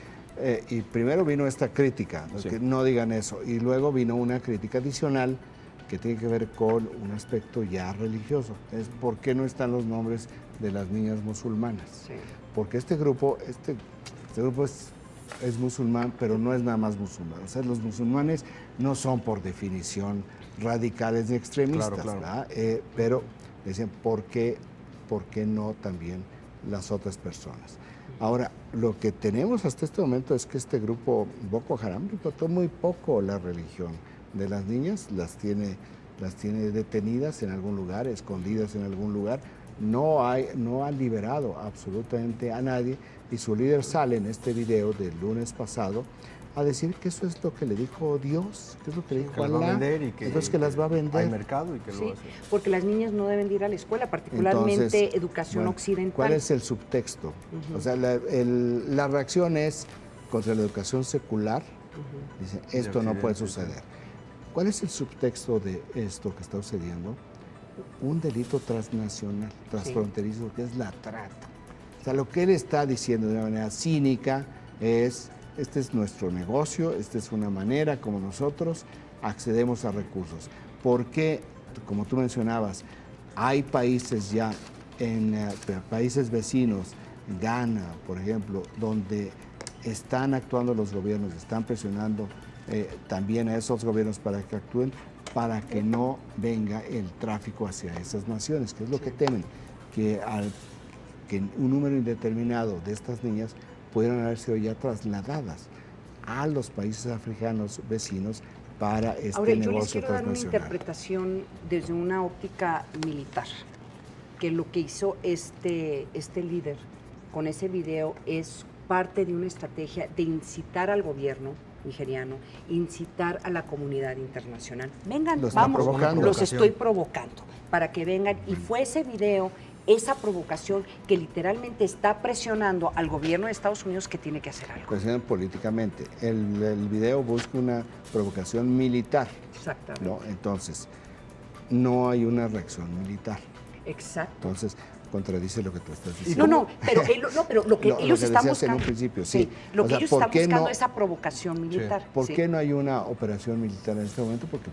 Y primero vino esta crítica, que no digan eso, y luego vino una crítica adicional que tiene que ver con un aspecto ya religioso. Es por qué no están los nombres de las niñas musulmanas. Sí. Porque este grupo es musulmán, pero no es nada más musulmán. O sea, los musulmanes no son por definición radicales ni extremistas, claro. Pero decían, ¿por qué no también las otras personas? Ahora, lo que tenemos hasta este momento es que este grupo Boko Haram trató muy poco la religión de las niñas, las tiene detenidas en algún lugar, escondidas en algún lugar, no ha liberado absolutamente a nadie y su líder sale en este video del lunes pasado a decir que eso es lo que le dijo Dios, que es lo que le dijo Alá, entonces que las va a vender. Hay mercado y que lo hace. Porque las niñas no deben ir a la escuela, particularmente educación occidental. ¿Cuál es el subtexto? O sea, la reacción es contra la educación secular, dice, esto no puede suceder. ¿Cuál es el subtexto de esto que está sucediendo? Un delito transnacional, transfronterizo, que es la trata. O sea, lo que él está diciendo de una manera cínica es este es nuestro negocio, esta es una manera como nosotros accedemos a recursos. Porque, como tú mencionabas, hay países ya, en países vecinos, Ghana, por ejemplo, donde están actuando los gobiernos, están presionando también a esos gobiernos para que actúen, para que no venga el tráfico hacia esas naciones, que es lo que temen, que un número indeterminado de estas niñas pudieran haber sido ya trasladadas a los países africanos vecinos para este Ahora, negocio yo les quiero dar una transnacional. interpretación desde una óptica militar, que lo que hizo este líder con ese video es parte de una estrategia de incitar al gobierno nigeriano, incitar a la comunidad internacional. Vengan, vamos, los estoy provocando para que vengan. Y fue ese video, esa provocación que literalmente está presionando al gobierno de Estados Unidos que tiene que hacer algo. Presionan políticamente. El video busca una provocación militar. Exactamente. ¿No? Entonces, no hay una reacción militar. Exacto. Entonces, contradice lo que tú estás diciendo. No, pero lo que ellos están buscando. En un principio, sí. Lo que ellos están buscando no, es esa provocación militar. ¿Por qué no hay una operación militar en este momento? Porque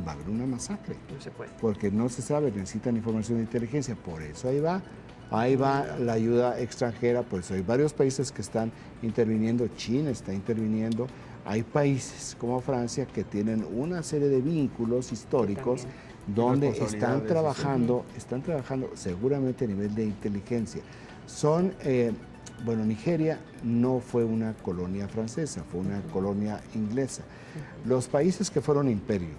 va a haber una masacre. No se puede. Porque no se sabe, necesitan información de inteligencia. Por eso ahí va la ayuda extranjera. Por eso hay varios países que están interviniendo. China está interviniendo. Hay países como Francia que tienen una serie de vínculos históricos donde están trabajando seguramente a nivel de inteligencia. Nigeria no fue una colonia francesa, fue una colonia inglesa. Los países que fueron imperio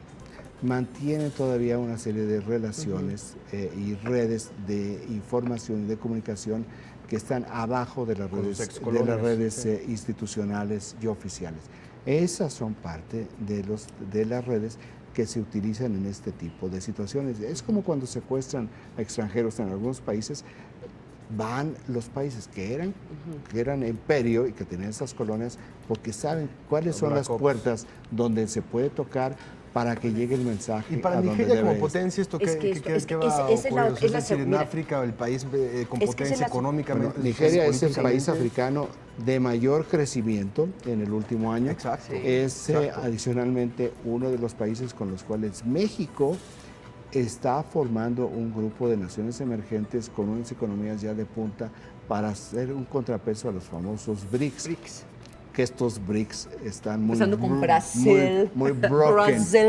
mantienen todavía una serie de relaciones y redes de información y de comunicación que están abajo de las redes, institucionales y oficiales. Esas son parte de las redes que se utilizan en este tipo de situaciones. Es como cuando secuestran a extranjeros en algunos países, van los países que eran imperio y que tenían esas colonias porque saben cuáles son las puertas donde se puede tocar para que llegue el mensaje. Y para Nigeria como potencia, ¿esto qué va a ocurrir? Es decir, en África, el país con potencia económicamente. Nigeria es el país africano de mayor crecimiento en el último año. Exacto. Es adicionalmente uno de los países con los cuales México está formando un grupo de naciones emergentes con unas economías ya de punta para hacer un contrapeso a los famosos BRICS. Que estos BRICS están muy con Brasil, muy broken. Sí,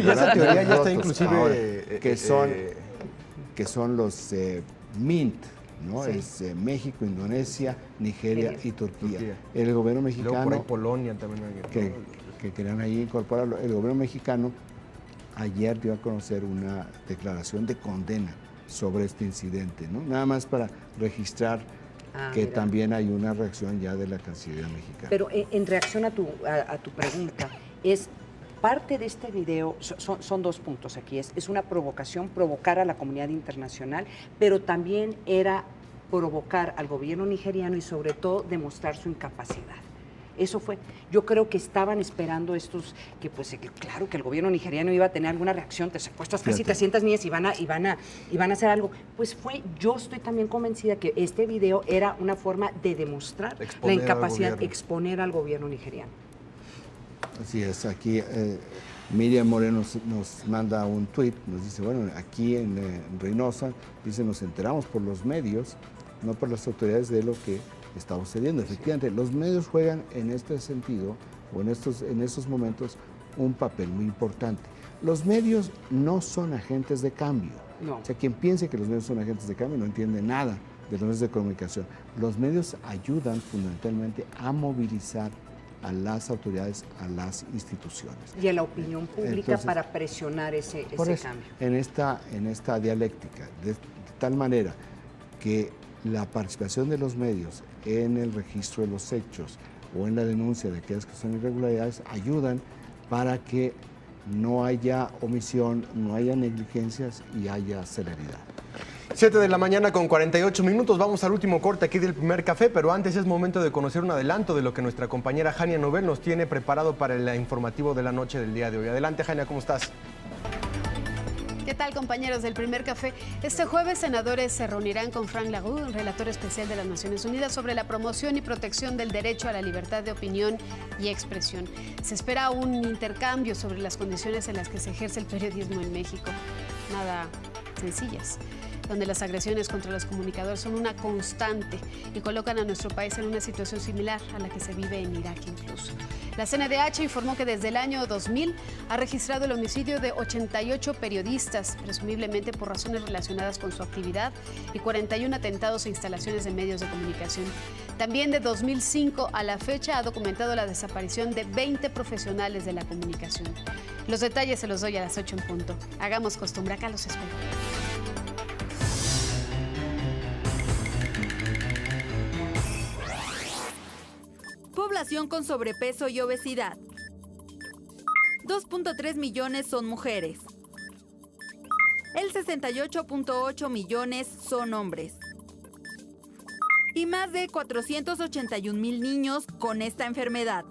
esa teoría ya está inclusive ahora, inclusive que son los MINT, ¿no? Sí. Es México, Indonesia, Nigeria y Turquía. El gobierno mexicano, por ahí Polonia también que querían ahí incorporarlo. El gobierno mexicano ayer dio a conocer una declaración de condena sobre este incidente, ¿no? Nada más para registrar que también hay una reacción ya de la Cancillería mexicana. Pero en reacción a tu pregunta, es parte de este video, son dos puntos aquí, es una provocación, provocar a la comunidad internacional, pero también era provocar al gobierno nigeriano y sobre todo demostrar su incapacidad. Eso fue. Yo creo que estaban esperando estos, claro que el gobierno nigeriano iba a tener alguna reacción, te secuestras casi 300 niñas y van a hacer algo. Pues yo estoy también convencida que este video era una forma de demostrar la incapacidad, exponer al gobierno nigeriano. Así es, aquí Miriam Moreno nos manda un tuit, nos dice, bueno, aquí en Reynosa, dice, nos enteramos por los medios, no por las autoridades de lo que está sucediendo. Efectivamente, los medios juegan en este sentido, o en estos momentos, un papel muy importante. Los medios no son agentes de cambio. No. O sea, quien piense que los medios son agentes de cambio no entiende nada de los medios de comunicación. Los medios ayudan fundamentalmente a movilizar a las autoridades, a las instituciones. Y a la opinión pública. Entonces, para presionar ese cambio. En esta dialéctica, de tal manera que la participación de los medios en el registro de los hechos o en la denuncia de aquellas que son irregularidades ayudan para que no haya omisión, no haya negligencias y haya celeridad. 7 de la mañana con 48 minutos, vamos al último corte aquí del primer café, pero antes es momento de conocer un adelanto de lo que nuestra compañera Jania Nobel nos tiene preparado para el informativo de la noche del día de hoy. Adelante, Jania, ¿cómo estás? ¿Qué tal, compañeros del Primer Café? Este jueves, senadores se reunirán con Frank Lagoux, relator especial de las Naciones Unidas, sobre la promoción y protección del derecho a la libertad de opinión y expresión. Se espera un intercambio sobre las condiciones en las que se ejerce el periodismo en México. Nada sencillas, donde las agresiones contra los comunicadores son una constante y colocan a nuestro país en una situación similar a la que se vive en Irak incluso. La CNDH informó que desde el año 2000 ha registrado el homicidio de 88 periodistas, presumiblemente por razones relacionadas con su actividad, y 41 atentados a instalaciones de medios de comunicación. También de 2005 a la fecha ha documentado la desaparición de 20 profesionales de la comunicación. Los detalles se los doy a las 8 en punto. Hagamos costumbre, acá los espero. Población con sobrepeso y obesidad. 2.3 millones son mujeres. El 68.8 millones son hombres. Y más de 481,000 niños con esta enfermedad.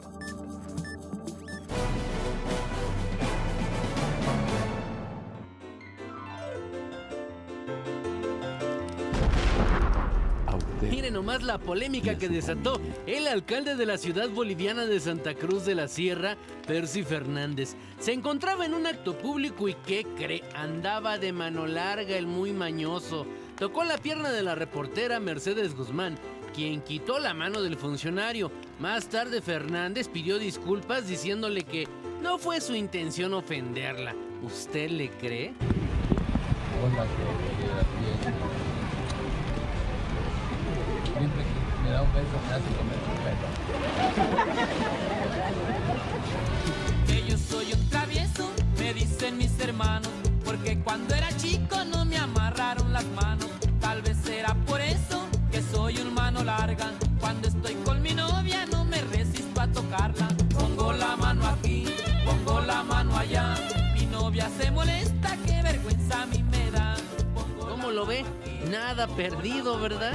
Miren nomás la polémica que desató el alcalde de la ciudad boliviana de Santa Cruz de la Sierra, Percy Fernández. Se encontraba en un acto público y ¿qué cree? Andaba de mano larga el muy mañoso. Tocó la pierna de la reportera Mercedes Guzmán, quien quitó la mano del funcionario. Más tarde Fernández pidió disculpas diciéndole que no fue su intención ofenderla. ¿Usted le cree? Hola, siempre que me da un beso me hace comer un pedo. Que yo soy un travieso, me dicen mis hermanos, porque cuando era chico no me amarraron las manos. Tal vez será por eso que soy un mano larga. Cuando estoy con mi novia no me resisto a tocarla. Pongo la mano aquí, pongo la mano allá. Mi novia se molesta, qué vergüenza a mí me da. ¿Cómo lo ve? Nada perdido, ¿verdad?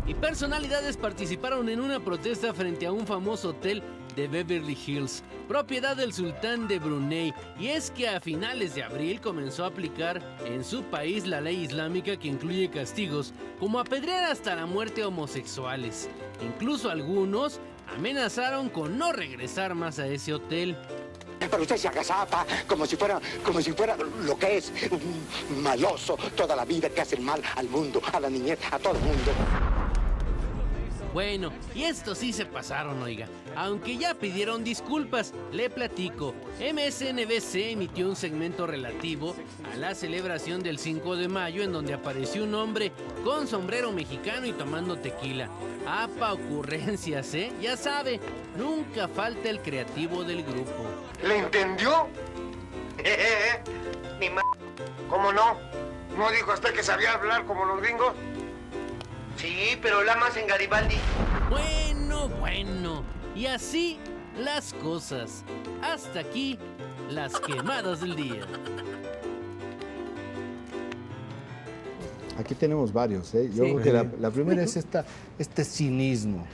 Y personalidades participaron en una protesta frente a un famoso hotel de Beverly Hills, propiedad del sultán de Brunei. Y es que a finales de abril comenzó a aplicar en su país la ley islámica que incluye castigos como apedrear hasta la muerte a homosexuales. Incluso algunos amenazaron con no regresar más a ese hotel. Pero usted se agazapa como si fuera lo que es, un maloso toda la vida que hace el mal al mundo, a la niñez, a todo el mundo. Bueno, y estos sí se pasaron, oiga. Aunque ya pidieron disculpas, le platico. MSNBC emitió un segmento relativo a la celebración del 5 de mayo en donde apareció un hombre con sombrero mexicano y tomando tequila. ¡Apa ocurrencias, eh! Ya sabe, nunca falta el creativo del grupo. ¿Le entendió? Ni ma... ¿Cómo no? ¿No dijo usted que sabía hablar como los gringos? Sí, pero habla más en Garibaldi. Bueno. Y así las cosas. Hasta aquí, las quemadas del día. Aquí tenemos varios, ¿eh? Yo creo que la primera es este cinismo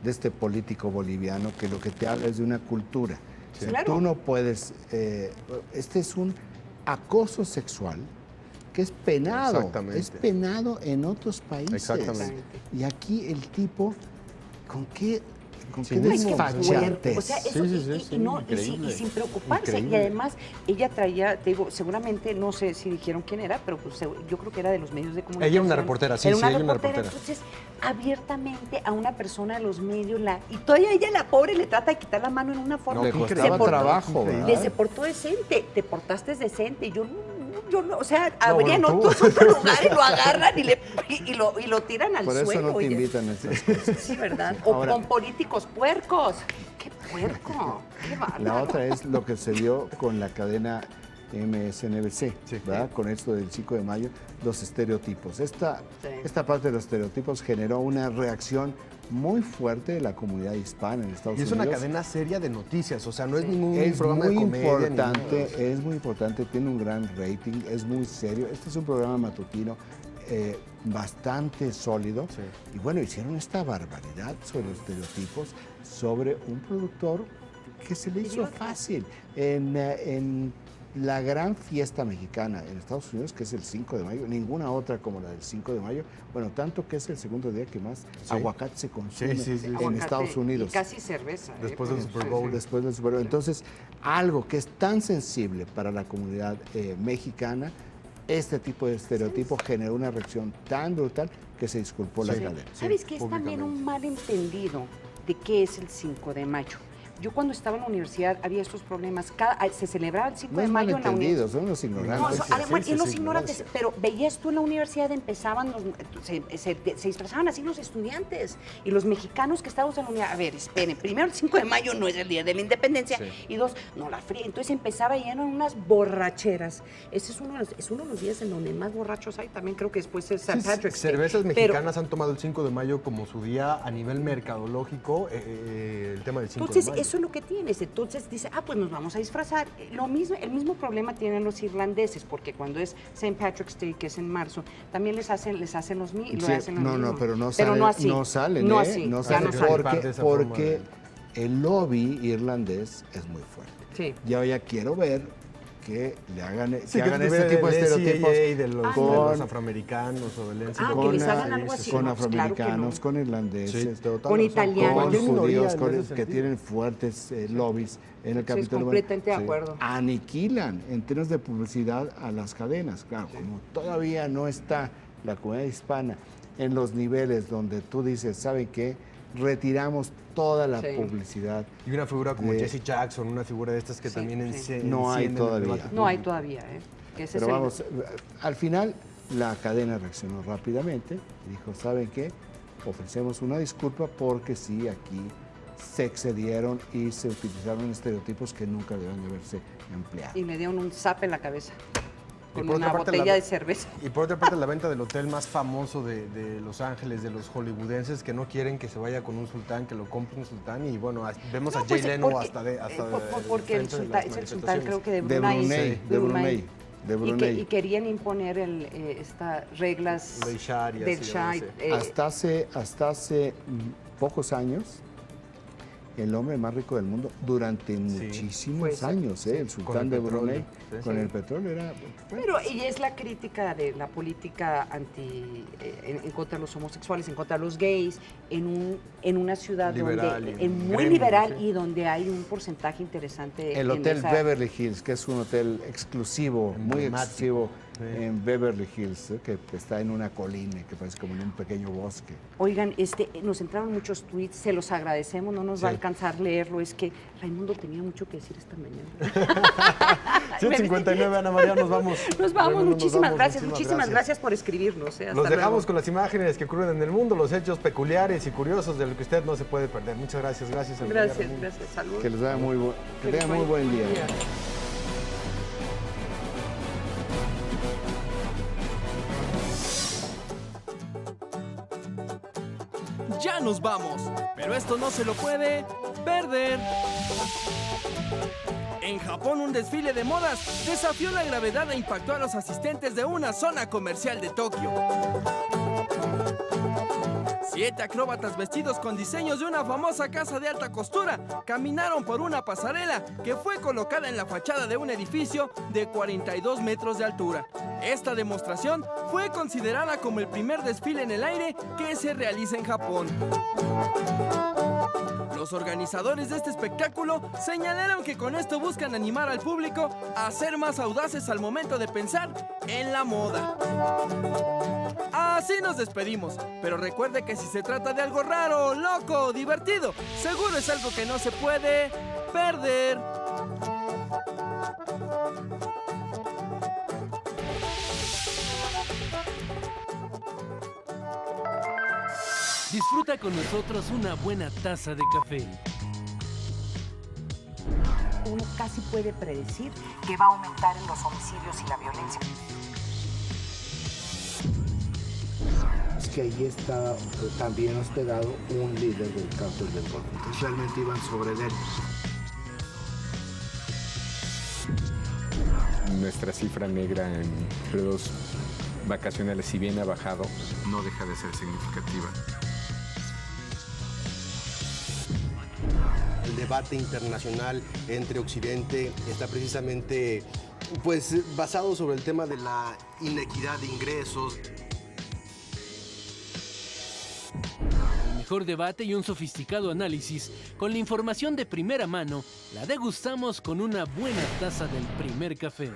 de este político boliviano que lo que te habla es de una cultura. Sí. Tú no puedes... este es un acoso sexual que es penado, es penado en otros países. Exactamente. Y aquí el tipo, ¿con qué desfachatez? O sea, eso, y sin preocuparse. Increíble. Y además, ella traía, te digo, seguramente, no sé si dijeron quién era, pero pues, yo creo que era de los medios de comunicación. Ella era una reportera, sí, ella era una reportera. Entonces, abiertamente a una persona de los medios, y todavía ella, la pobre, le trata de quitar la mano en una forma. Le costaba trabajo, se portó decente, te portaste decente. Yo no, o sea, habrían otro lugar y lo agarran y lo tiran al suelo. Por eso no te invitan a esas cosas. Sí, ¿verdad? O ahora, con políticos puercos. ¡Qué puerco! ¡Qué bárbaro! La otra es lo que se dio con la cadena MSNBC, ¿verdad? Con esto del 5 de mayo, los estereotipos. Esta parte de los estereotipos generó una reacción muy fuerte de la comunidad hispana en Estados Unidos. Y es una cadena seria de noticias, o sea, no es ningún programa de comedia. Es muy importante, tiene un gran rating, es muy serio. Este es un programa matutino bastante sólido. Sí. Y bueno, hicieron esta barbaridad sobre los estereotipos, sobre un productor que se le hizo fácil. En la gran fiesta mexicana en Estados Unidos, que es el 5 de mayo, ninguna otra como la del 5 de mayo, bueno, tanto que es el segundo día que más aguacate se consume en Estados Unidos. Y casi cerveza. Después del Super Bowl. Después del Super Bowl. Entonces, algo que es tan sensible para la comunidad mexicana, este tipo de estereotipo generó una reacción tan brutal que se disculpó la cadena. ¿Sabes qué? Es también un malentendido de qué es el 5 de mayo. Yo cuando estaba en la universidad había estos problemas. Se celebraba el 5 de mayo en la universidad. Son los ignorantes. No, los ignorantes, pero veías tú en la universidad, empezaban, se disfrazaban así los estudiantes y los mexicanos que estábamos en la universidad. A ver, esperen, primero el 5 de mayo no es el día de la independencia y dos, no la fría. Entonces empezaba y eran unas borracheras. Ese es uno de los días en donde más borrachos hay. También creo que después es St. Patrick's Day. Cervezas mexicanas han tomado el 5 de mayo como su día a nivel mercadológico, el tema del 5 de mayo. Eso es lo que tienes. Entonces dice, pues nos vamos a disfrazar. El mismo problema tienen los irlandeses, porque cuando es St. Patrick's Day, que es en marzo, también les hacen los mismos. Pero no salen, porque el lobby irlandés es muy fuerte. Sí. Yo ya quiero ver que le hagan, este tipo de estereotipos de los afroamericanos o del que les hagan algo así. Con afroamericanos, con irlandeses, con italianos, con judíos, que tienen fuertes lobbies en el Capitolio. Completamente de acuerdo. Aniquilan en términos de publicidad a las cadenas. Claro, como todavía no está la comunidad hispana en los niveles donde tú dices, ¿saben qué? Retiramos toda la publicidad. Y una figura como Jesse Jackson, una figura de estas que también no hay todavía. No hay todavía, Pero vamos, al final la cadena reaccionó rápidamente y dijo, ¿saben qué? Ofrecemos una disculpa porque sí, aquí se excedieron y se utilizaron estereotipos que nunca deben de haberse empleado. Y me dieron un zap en la cabeza. Con una botella de cerveza. Y por otra parte, la venta del hotel más famoso de Los Ángeles, de los hollywoodenses, que no quieren que se vaya con un sultán, que lo compre un sultán. Y bueno, vemos a Jay Leno porque el sultán creo que de Brunei. Y querían imponer estas reglas del Shah. Hasta hace pocos años, el hombre más rico del mundo durante muchísimos años, el sultán de Brunei, con el petróleo era... Pero y es la crítica de la política en contra de los homosexuales, en contra de los gays, en una ciudad muy liberal y donde hay un porcentaje interesante. El Hotel Beverly Hills, que es un hotel exclusivo, muy exclusivo, en Beverly Hills, que está en una colina, que parece como en un pequeño bosque. Oigan, nos entraron muchos tweets, se los agradecemos, no nos va a alcanzar leerlo, es que Raimundo tenía mucho que decir esta mañana. 7:59, Ana María, nos vamos. Muchísimas gracias por escribirnos. Los dejamos con las imágenes que ocurren en el mundo, los hechos peculiares y curiosos de lo que usted no se puede perder. Muchas gracias. Gracias, saludos. Que les vaya muy buen día. Ya nos vamos, pero esto no se lo puede perder. En Japón, un desfile de modas desafió la gravedad e impactó a los asistentes de una zona comercial de Tokio. 7 acróbatas vestidos con diseños de una famosa casa de alta costura caminaron por una pasarela que fue colocada en la fachada de un edificio de 42 metros de altura. Esta demostración fue considerada como el primer desfile en el aire que se realiza en Japón. Los organizadores de este espectáculo señalaron que con esto buscan animar al público a ser más audaces al momento de pensar en la moda. Así nos despedimos, pero recuerde que si se trata de algo raro, loco o divertido, seguro es algo que no se puede perder. Disfruta con nosotros una buena taza de café. Uno casi puede predecir que va a aumentar en los homicidios y la violencia. Es que ahí está también hospedado un líder del cártel del Golfo. Entonces realmente iban sobre él. Nuestra cifra negra en periodos vacacionales, si bien ha bajado, no deja de ser significativa. El debate internacional entre Occidente está precisamente pues basado sobre el tema de la inequidad de ingresos. El mejor debate y un sofisticado análisis, con la información de primera mano, la degustamos con una buena taza del primer café.